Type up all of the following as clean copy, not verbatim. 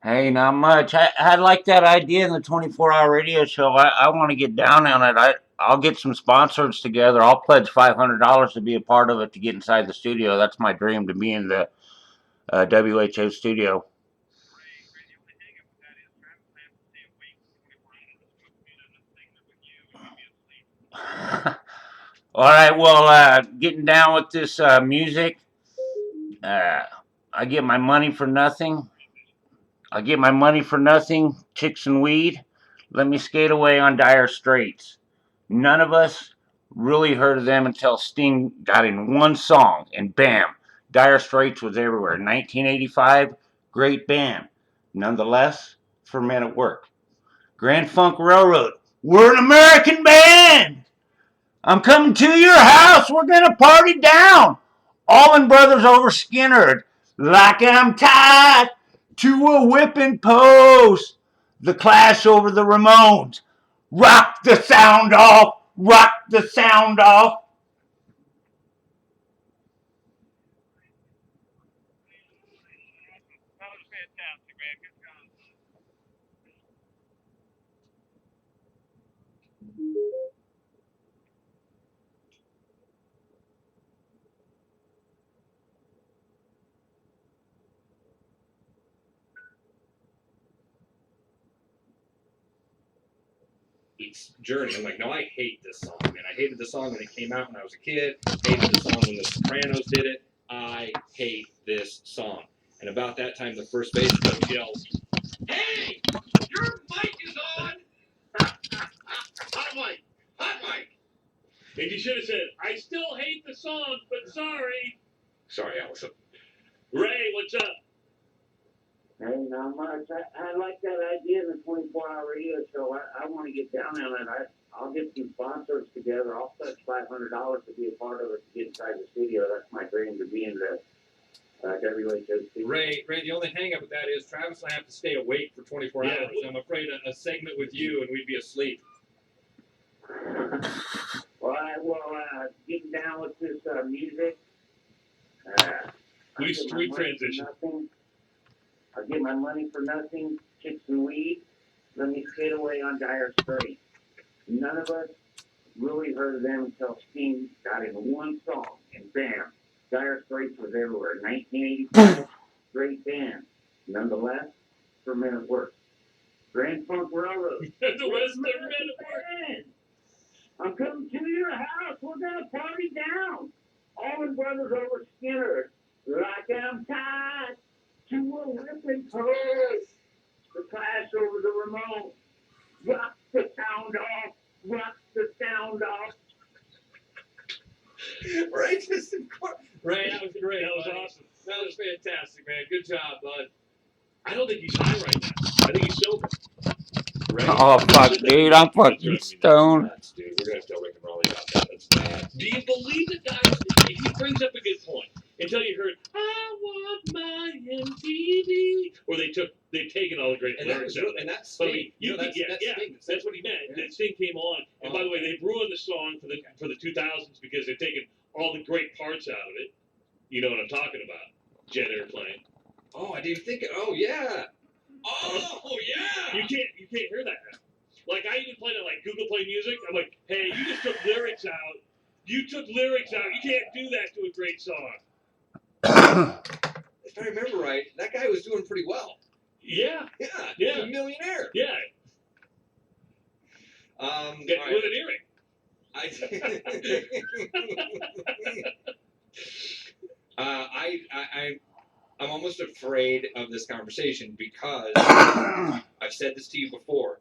Hey, not much. I like that idea in the 24-hour radio show. I want to get down on it. I'll get some sponsors together. I'll pledge $500 to be a part of it to get inside the studio. That's my dream, to be in the WHO studio. All right. Well, getting down with this music. Uh, I get my money for nothing. I get my money for nothing. Chicks and weed. Let me skate away on Dire Straits. None of us really heard of them until Sting got in one song, and bam, Dire Straits was everywhere. 1985, great band. Nonetheless, for Men at Work. Grand Funk Railroad, we're an American band. I'm coming to your house. We're gonna party down. Allman Brothers over Skinner. Like I'm tied to a whipping post. The Clash over the Ramones. Rock the sound off. Rock the sound off. Journey. I'm like, no, I hate this song, man. I hated the song when it came out when I was a kid. Hated the song when the Sopranos did it. I hate this song. And about that time, the first bass coach yells, "Hey, your mic is on!" Hot mic, hot mic. And you should have said, "I still hate the song, but sorry." Sorry, Allison. Ray, what's up? Hey, not much. I like that idea in the 24-hour radio show. I want to get down on it. I'll get some sponsors together. I'll pledge $500 to be a part of it to get inside the studio. That's my dream, to be in the WHO studio. Ray, the only hang up with that is Travis and I have to stay awake for 24 hours. I'm afraid a segment with you and we'd be asleep. Well, getting down with this music. We transition. I'll get my money for nothing. Chicks and weed. Let me skate away on Dire Straits. None of us really heard of them until Sting got in one song, and bam, Dire Straits was everywhere. 1985, great band. Nonetheless, for Men at Work. Grand Funk Railroad. The West Band. I'm coming to your house. We're gonna party down. Allman Brothers over Skinner. Like I'm tied to a whipping post. The Clash over the Ramones. Rock the sound off. Rock the sound off. Right, just Ray, that was great. That was awesome. That was fantastic, man. Good job, bud. I don't think he's high right now. I think he's sober. Ray? Oh fuck, dude! I'm fucking stoned. Nuts, dude. We're gonna have to tell Rick and Rolly about that. That's bad. Do you believe the guy? He brings up a good point. Until you heard, I want my MTV, or they've taken all the great lyrics out. And that's But Sting. that's what he meant. Yeah. That Sting came on, and by the way, they've ruined the song for the 2000s because they've taken all the great parts out of it. You know what I'm talking about? Jet Airplane. Oh, I didn't think. Oh yeah. Oh yeah. You can't hear that now. Like I even played it like Google Play Music. I'm like, hey, you just took lyrics out. You took lyrics out. You can't do that to a great song. If I remember right, that guy was doing pretty well. Yeah. Yeah. Yeah. He's a millionaire. Yeah. With an earring. I'm almost afraid of this conversation because I've said this to you before.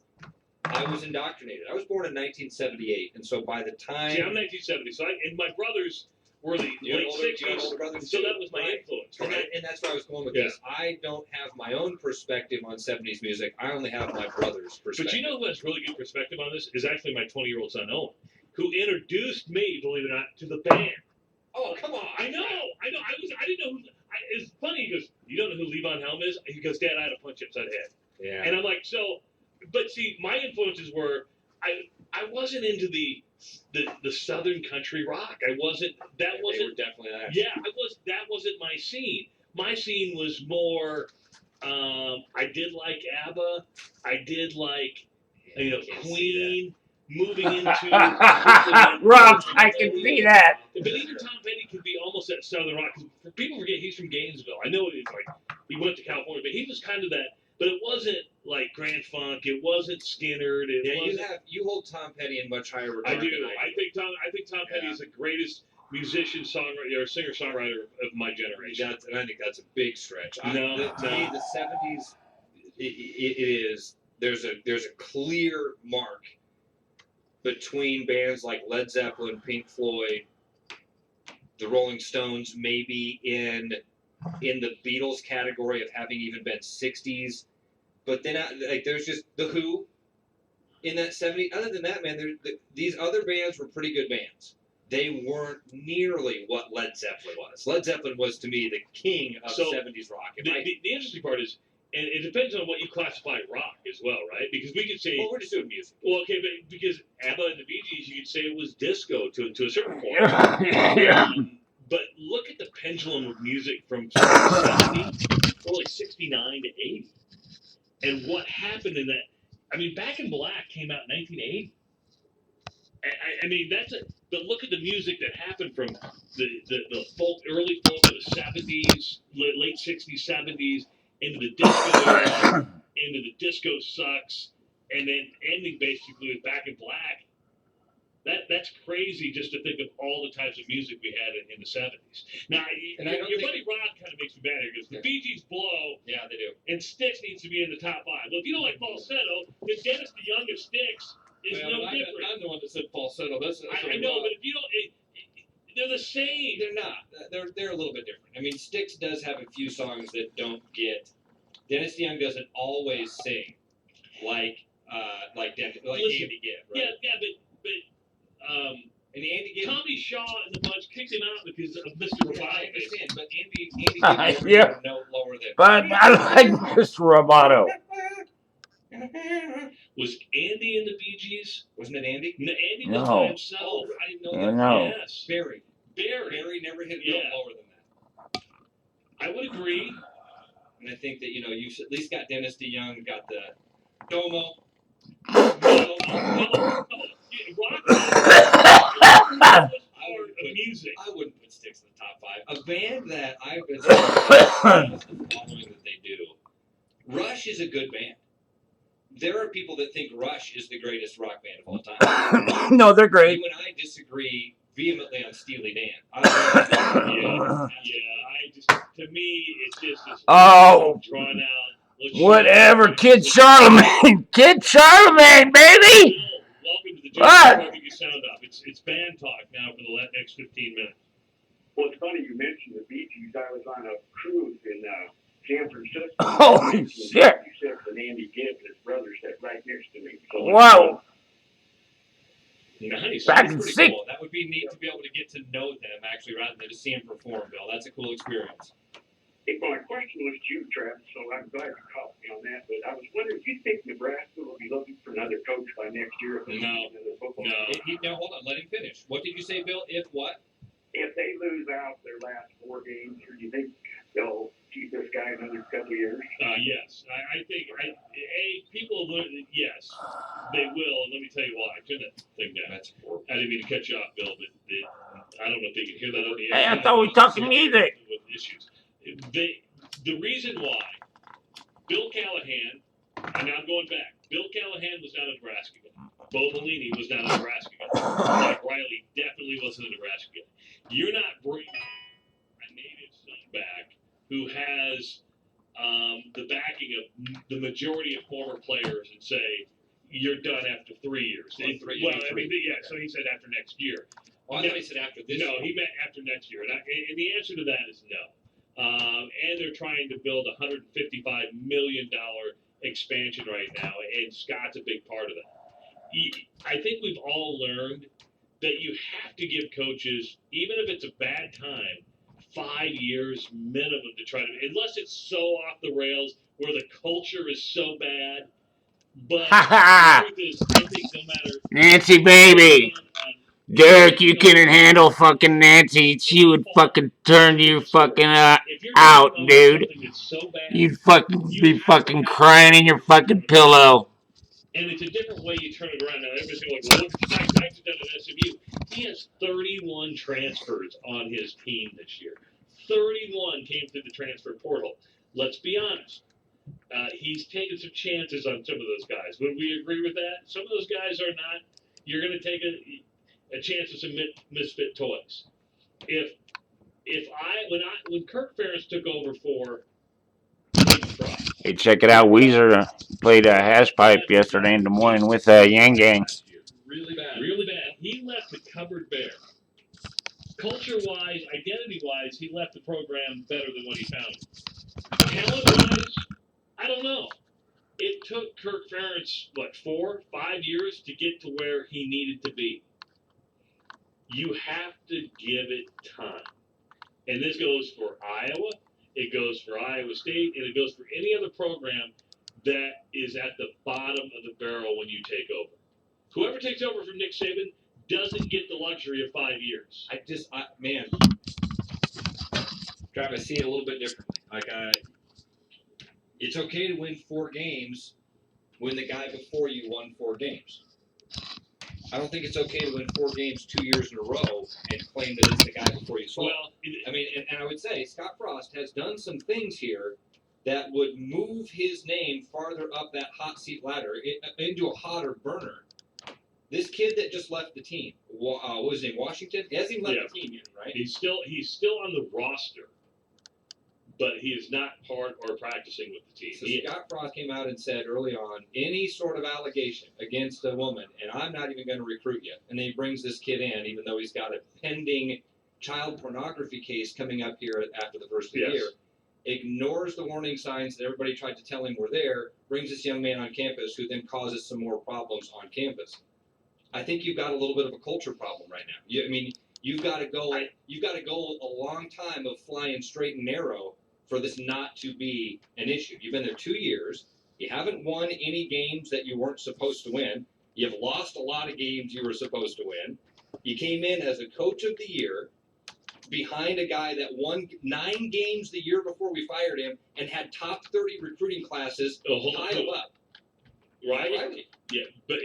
I was indoctrinated. I was born in 1978, and so by the time... See, I'm 1970, and my brothers were the late 60s, so that was my influence, right? And that's where I was going with this. I don't have my own perspective on 70s music. I only have my brother's perspective. But you know who has really good perspective on this? Is actually my 20-year-old son, Owen, who introduced me, believe it or not, to the band. Oh, come on. I know. I didn't know who... It's funny, he goes, you don't know who Levon Helm is? He goes, Dad, I had a punch upside head. Yeah. And I'm like, so... But see, my influences were... I wasn't into the southern country rock. I wasn't... That wasn't... They were definitely that. Yeah, that wasn't my scene. My scene was more... I did like ABBA. I did like, Queen... Moving into Rob, I can see that. But even Tom Petty could be almost that southern rock. Because people forget he's from Gainesville. I know it's like he went to California, but he was kind of that. But it wasn't like Grand Funk. It wasn't Skinnerd. You hold Tom Petty in much higher regard. I do. I think Tom Petty is the greatest musician, songwriter, or singer songwriter of my generation. And I think that's a big stretch. To me, the 70s, it is. There's a clear mark between bands like Led Zeppelin, Pink Floyd, the Rolling Stones, maybe in the Beatles category of having even been 60s. But then there's just the Who in that 70s. Other than that, man, these other bands were pretty good bands. They weren't nearly what Led Zeppelin was. Led Zeppelin was, to me, the king of 70s rock. The interesting part is, and it depends on what you classify rock as well, right? Because we could say... Well, we're just doing music. Well, okay, but because ABBA and the Bee Gees, you could say it was disco to a certain point. But look at the pendulum of music from 70, or like 69 to 80. And what happened in that... I mean, Back in Black came out in 1980. I mean, but look at the music that happened from the folk, early folk of the 70s, late 60s, 70s, into the disco era, into the disco sucks, and then ending basically with Back in Black. That's crazy just to think of all the types of music we had in the 70s. Now, your buddy Rod kind of makes me mad here because the Bee Gees blow. Yeah, they do. And Styx needs to be in the top 5. Well, if you don't like falsetto, then Dennis DeYoung of Styx is no different. I'm the one that said falsetto. I know, but if you don't... they're the same. They're not. They're a little bit different. I mean, Styx does have a few songs that don't get... Dennis DeYoung doesn't always sing like Andy Gibb, right? Yeah, but and Andy Gibb, Tommy Shaw and the Bunch kicked him out because of Mr. Roboto. I understand, but Andy Gibb was a note lower than... But I like Mr. Roboto. Was Andy in the Bee Gees? Wasn't it Andy? No, Andy was by himself. Oh, I didn't know that. No. Yes. Barry never hit a note Yeah. lower than that. I would agree. And I think that, you've at least got Dennis DeYoung, got the Domo. No. Music. I wouldn't put Styx in the top 5. A band that I've been following that they do. Rush is a good band. there are people that think Rush is the greatest rock band of all time. No, they're great. You and I disagree vehemently on Steely Dan. I just, to me, it's just this drawn out. Whatever, Kid Charlemagne. Kid Charlemagne, baby! Welcome to the What? Talking Sound Off. It's band talk now for the next 15 minutes. Well, it's funny you mentioned the Bee Gees. I was on a cruise in San Francisco. Holy shit. And Andy Gibb, his brother, sat right next to me. So Wow. Nice. Back That's in pretty six- cool. That would be neat to be able to get to know them actually rather than just see them perform, Bill. That's a cool experience. Hey, well, my question was to you, Travis, so I'm glad you caught me on that. But I was wondering if you think Nebraska will be looking for another coach by next year? If they No. lose another football No. game? Now, hold on. Let him finish. What did you say, Bill? If what? If they lose out their last 4 games, do you think they'll keep this guy another couple of years? Yes. I think, people will, yes, they will. And let me tell you why. Turn that thing down. That's horrible. I didn't mean to cut you off, Bill, but I don't know if they can hear that on the Hey, air. I thought we talking music. With issues. The reason why Bill Callahan, and I'm going back, Bill Callahan was not a Nebraska guy. Bo Pelini was not a Nebraska guy. Mike Riley definitely wasn't a Nebraska guy. You're not bringing a native son back who has the backing of the majority of former players and say, you're done after 3 years. So he said after next year. Oh, I thought he said after this. No, he meant after next year. And the answer to that is no. And they're trying to build a $155 million expansion right now, and Scott's a big part of that. I think we've all learned that you have to give coaches, even if it's a bad time, 5 years minimum to try to, unless it's so off the rails where the culture is so bad. But the truth is, I think no matter Nancy, baby. Derek, you couldn't handle fucking Nancy. She would fucking turn you fucking out, dude. You'd fucking be fucking crying in your fucking pillow. And it's a different way you turn it around. Now, everybody's going to go, well, look, Mike Dykes has done at SMU. He has 31 transfers on his team this year. 31 came through the transfer portal. Let's be honest. He's taken some chances on some of those guys. Would we agree with that? Some of those guys are not. You're going to take a chance with some misfit toys. When Kirk Ferentz took over for Hey, check it out. Weezer played a hash pipe yesterday in Des Moines with Yang Gang. Really bad. He left the cupboard bare. Culture-wise, identity-wise, he left the program better than what he found it. Talent-wise, I don't know. It took Kirk Ferentz, 4, 5 years to get to where he needed to be. You have to give it time. And this goes for Iowa, it goes for Iowa State, and it goes for any other program that is at the bottom of the barrel when you take over. Whoever takes over from Nick Saban doesn't get the luxury of 5 years. Travis, I see it a little bit differently. It's okay to win 4 games when the guy before you won 4 games. I don't think it's okay to win 4 games 2 years in a row and claim that it's the guy before you saw. Well, and I would say Scott Frost has done some things here that would move his name farther up that hot seat ladder into a hotter burner. This kid that just left the team, what was his name, Washington? He hasn't even left the team yet, right? He's still on the roster, but he is not part or practicing with the team. So Scott Frost came out and said early on, any sort of allegation against a woman, and I'm not even going to recruit you. And then he brings this kid in, even though he's got a pending child pornography case coming up here after the first of the year. Ignores the warning signs that everybody tried to tell him were there, brings this young man on campus who then causes some more problems on campus. I think you've got a little bit of a culture problem right now. You've got to go a long time of flying straight and narrow for this not to be an issue. You've been there 2 years. You haven't won any games that you weren't supposed to win. You've lost a lot of games you were supposed to win. You came in as a coach of the year behind a guy that won 9 games the year before we fired him and had top 30 recruiting classes piled up. Right? Yeah, but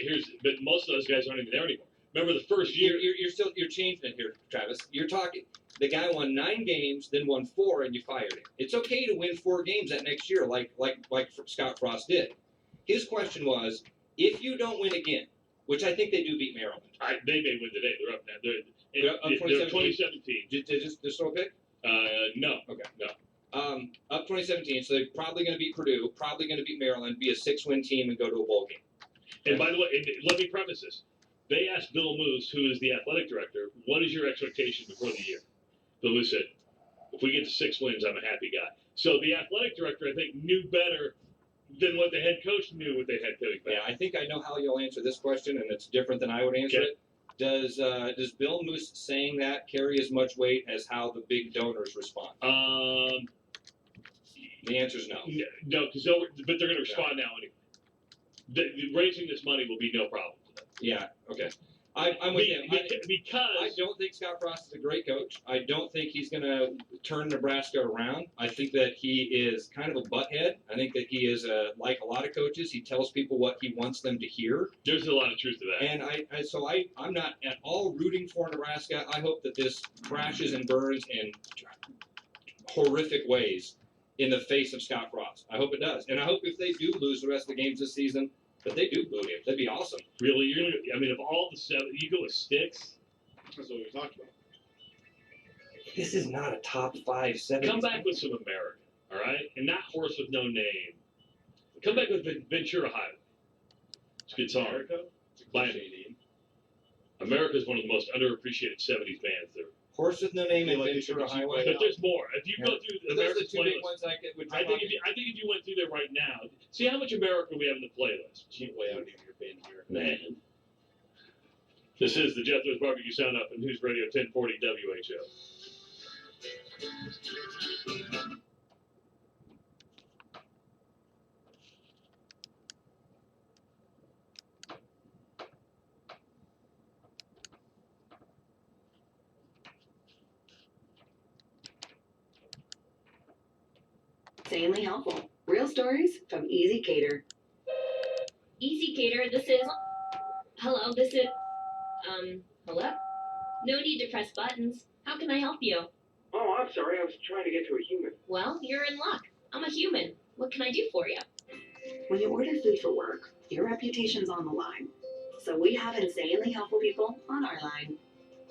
most of those guys aren't even there anymore. Remember the first year? You're changing it here, Travis. You're talking. The guy won 9 games, then won 4, and you fired him. It's okay to win 4 games that next year, like Scott Frost did. His question was, if you don't win again, which I think they do beat Maryland. They may win today. They're up now. They're up They're 2017. 2017. Just throw a pick? No. Okay. No. Up 2017, so they're probably going to beat Purdue, probably going to beat Maryland, be a 6-win team, and go to a bowl game. And by the way, let me preface this. They asked Bill Moose, who is the athletic director, what is your expectation before the year? Bill Moose said, if we get to 6 wins, I'm a happy guy. So the athletic director, I think, knew better than what the head coach knew what they had coming back. Yeah, I think I know how you'll answer this question, and it's different than I would answer it. Does Bill Moose saying that carry as much weight as how the big donors respond? The answer is no. No, but they're going to respond now anyway. Raising this money will be no problem to them. Yeah, okay. I'm with him. Because I don't think Scott Frost is a great coach. I don't think he's going to turn Nebraska around. I think that he is kind of a butthead. I think that he is, like a lot of coaches, he tells people what he wants them to hear. There's a lot of truth to that. And I'm not at all rooting for Nebraska. I hope that this crashes and burns in horrific ways in the face of Scott Frost. I hope it does. And I hope if they do lose the rest of the games this season, that they do boot him. That'd be awesome. Really, of all the 7, you go with Sticks. That's what we talked about. This is not a top 5 7. Come back with some American, all right? And not Horse with No Name. Come back with Ventura Highway. It's a good song. America is one of the most underappreciated 70's bands there. Horse with No Name and Like Ventura Highway. Highway. But there's more. If you go through Those are the America's 2 big playlist, ones would I think if you went through there right now, see how much America we have in the playlist. Can't way out of your bin here. Man. This is the Jethro's Barbecue Sound Off and News Radio 1040 WHO. Insanely helpful. Real stories from Easy Cater. Easy Cater, this is... Hello, this is... hello? No need to press buttons. How can I help you? Oh, I'm sorry. I was trying to get to a human. Well, you're in luck. I'm a human. What can I do for you? When you order food for work, your reputation's on the line. So we have insanely helpful people on our line.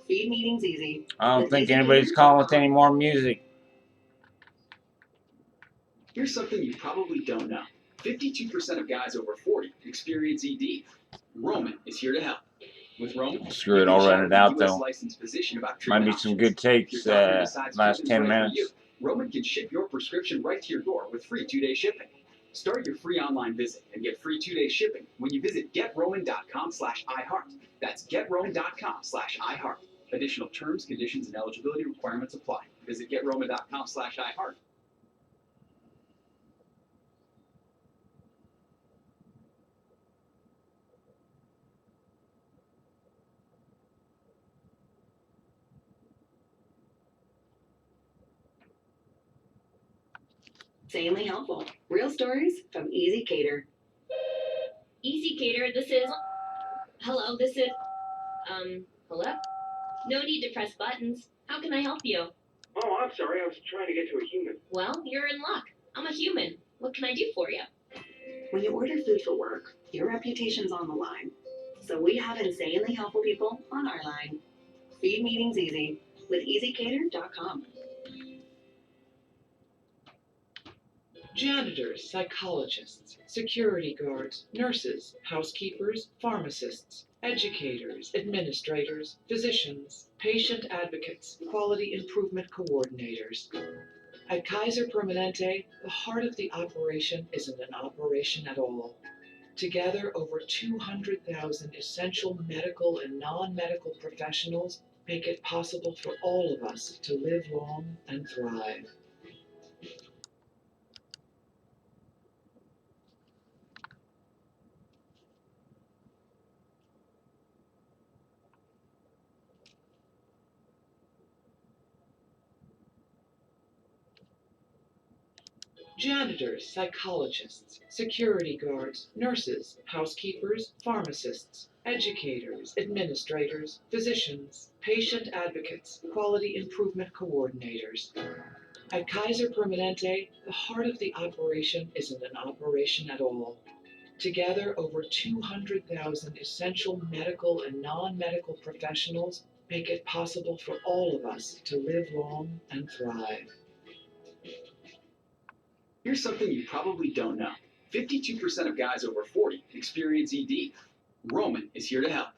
Feed meetings easy. I don't think anybody's calling with any more music. Here's something you probably don't know. 52% of guys over 40 experience ED. Roman is here to help. With Roman, Screw it, I'll run it out though. licensed physician about Might be treatment some options. good takes If your doctor decides last treatment's 10 right for minutes. you, Roman can ship your prescription right to your door with free 2-day shipping. Start your free online visit and get free 2-day shipping when you visit GetRoman.com/iHeart. That's GetRoman.com/iHeart. Additional terms, conditions, and eligibility requirements apply. Visit GetRoman.com/iHeart. Insanely helpful. Real stories from Easy Cater. Easy Cater, this is... Hello, this is... hello? No need to press buttons. How can I help you? Oh, I'm sorry. I was trying to get to a human. Well, you're in luck. I'm a human. What can I do for you? When you order food for work, your reputation's on the line. So we have insanely helpful people on our line. Feed meetings easy with EasyCater.com. Janitors, psychologists, security guards, nurses, housekeepers, pharmacists, educators, administrators, physicians, patient advocates, quality improvement coordinators. At Kaiser Permanente, the heart of the operation isn't an operation at all. Together, over 200,000 essential medical and non-medical professionals make it possible for all of us to live long and thrive. Janitors, psychologists, security guards, nurses, housekeepers, pharmacists, educators, administrators, physicians, patient advocates, quality improvement coordinators. At Kaiser Permanente, the heart of the operation isn't an operation at all. Together, over 200,000 essential medical and non-medical professionals make it possible for all of us to live long and thrive. Here's something you probably don't know. 52% of guys over 40 experience ED. Roman is here to help.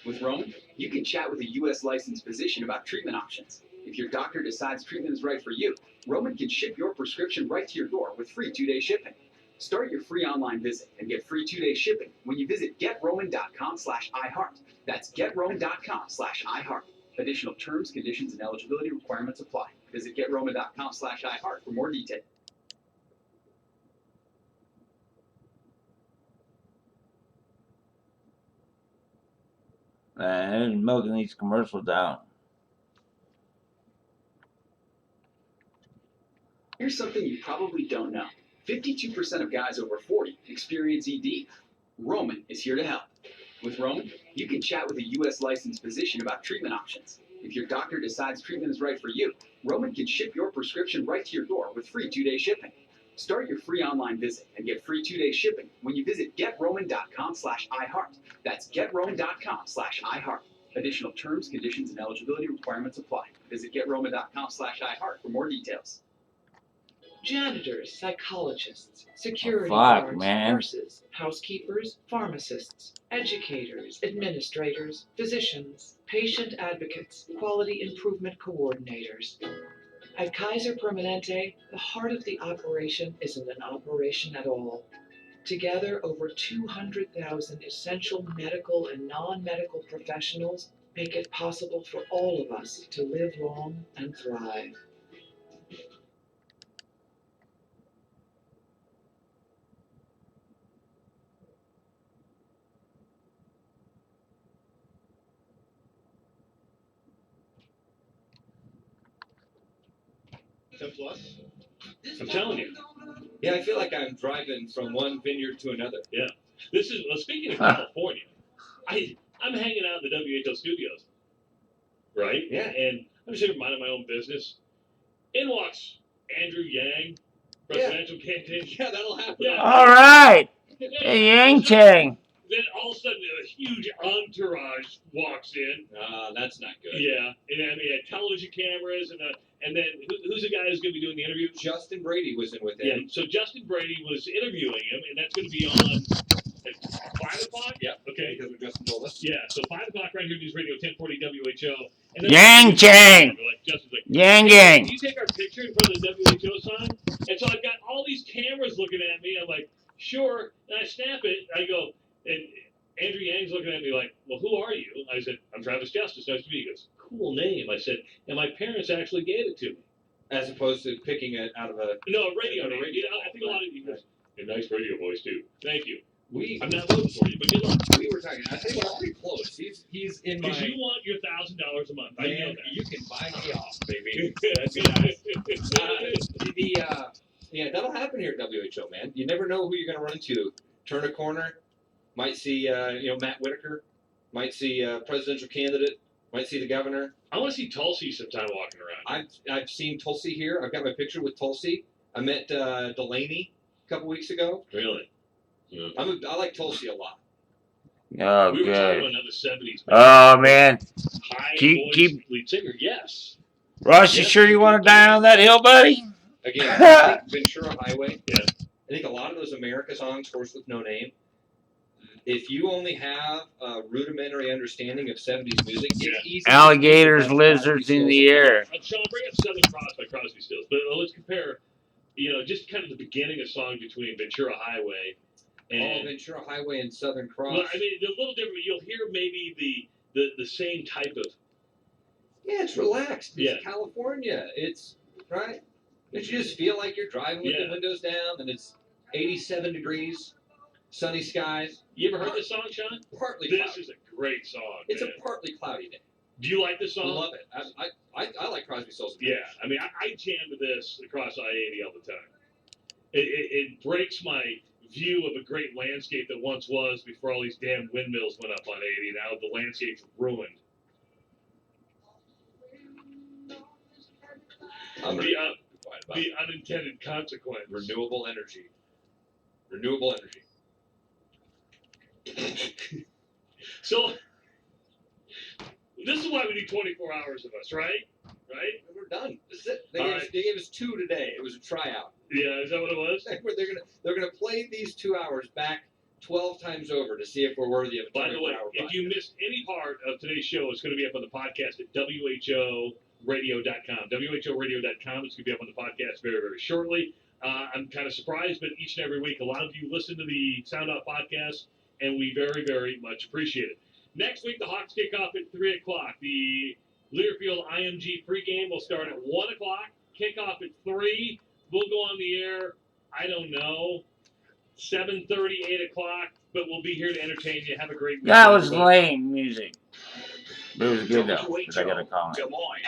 With Roman, you can chat with a U.S. licensed physician about treatment options. If your doctor decides treatment is right for you, Roman can ship your prescription right to your door with free 2-day shipping. Start your free online visit and get free 2-day shipping when you visit GetRoman.com/iHeart. That's GetRoman.com/iHeart. Additional terms, conditions, and eligibility requirements apply. Visit GetRoman.com/iHeart for more details. Man, milking these commercials out. Here's something you probably don't know. 52% of guys over 40 experience ED. Roman is here to help. With Roman, you can chat with a U.S. licensed physician about treatment options. If your doctor decides treatment is right for you, Roman can ship your prescription right to your door with free 2-day shipping. Start your free online visit and get free 2-day shipping when you visit GetRoman.com/iHeart. That's GetRoman.com/iHeart. Additional terms, conditions, and eligibility requirements apply. Visit GetRoman.com/iHeart for more details. Janitors, psychologists, security Fuck, guards, man. nurses, housekeepers, pharmacists, educators, administrators, physicians, patient advocates, quality improvement coordinators. At Kaiser Permanente, the heart of the operation isn't an operation at all. Together, over 200,000 essential medical and non-medical professionals make it possible for all of us to live long and thrive. Plus. I'm telling you. Yeah, I feel like I'm driving from one vineyard to another. Yeah. This is speaking of California. I'm hanging out in the WHO studios, right? Yeah. And I'm just here minding my own business. In walks Andrew Yang, presidential campaign. Yeah, that'll happen. Yeah. All right. Hey, Yang Chang. Then all of a sudden, a huge entourage walks in. That's not good. Yeah, and I mean, television cameras, and then who's the guy who's going to be doing the interview? Justin Brady was in with him. Yeah, so Justin Brady was interviewing him, and that's going to be on at 5 o'clock? Yeah. Okay. Because what Justin told us. Yeah, so 5 o'clock right here, News Radio 1040 WHO. And then Yang Chang. like, Justin's like, Yang hey, Yang. can you take our picture in front of the WHO sign? And so I've got all these cameras looking at me. I'm like, sure. And I snap it. I go, and Andrew Yang's looking at me like, well, who are you? I said, I'm Travis Justice. Nice to meet you. He goes, cool name. I said, and my parents actually gave it to me. As opposed to picking it out of a... No, a radio name. radio. I think a lot of you guys, a nice radio voice, too. Thank you. I'm not voting for you, but good luck. We were talking. I think we're pretty close. He's in my... Because you want your $1,000 a month. I know Man, that. you can buy me off, baby. That'd be nice. Yeah, that'll happen here at WHO, man. You never know who you're going to run into. Turn a corner, might see, Matt Whitaker, might see presidential candidate, might see the governor. I want to see Tulsi sometime walking around. I've seen Tulsi here. I've got my picture with Tulsi. I met Delaney a couple weeks ago. Really? Yeah. I like Tulsi a lot. Oh, We were talking good. about another 70's. Oh, man. High Keep- voice lead singer. Yes. Ross, you sure you want to die on that hill, buddy? Again, I think Ventura Highway. Yeah. I think a lot of those America songs, Horse with No Name, if you only have a rudimentary understanding of 70s music, it's easy. Alligators, lizards in the air. Sean, bring up Southern Cross by Crosby, Stills. But let's compare, just kind of the beginning of song between Ventura Highway and... Ventura Highway and Southern Cross. Well, I mean, they're a little different. You'll hear maybe the same type of... Yeah, it's relaxed. It's Yeah. California. It's, right? Don't you just feel like you're driving with Yeah. the windows down and it's 87 degrees, sunny skies? You ever heard this song, Sean? Partly This cloudy. is a great song, It's man. a partly cloudy day. Do you like this I song? love it. I like Crosby, Stills. Yeah, I mean, I jam to this across I-80 all the time. It breaks my view of a great landscape that once was before all these damn windmills went up on 80. Now the landscape's ruined. The unintended consequence. renewable energy. Renewable energy. So, this is why we need 24 hours of us, right? Right? We're done. This is it. All right. They gave us 2 today. It was a tryout. Yeah, is that what it was? They're gonna play these 2 hours back 12 times over to see if we're worthy of a 24-hour By the way, if you missed any part of today's show, it's going to be up on the podcast at whoradio.com. whoradio.com. It's going to be up on the podcast very, very shortly. I'm kind of surprised, but each and every week, a lot of you listen to the Sound Off podcast, and we very, very much appreciate it. Next week, the Hawks kick off at 3 o'clock. The Learfield IMG pregame will start at 1 o'clock. Kickoff at 3. We'll go on the air, I don't know, 7:30, 8 o'clock, but we'll be here to entertain you. Have a great week. That was lame music. But it was good though, because I got a comment. Des Moines.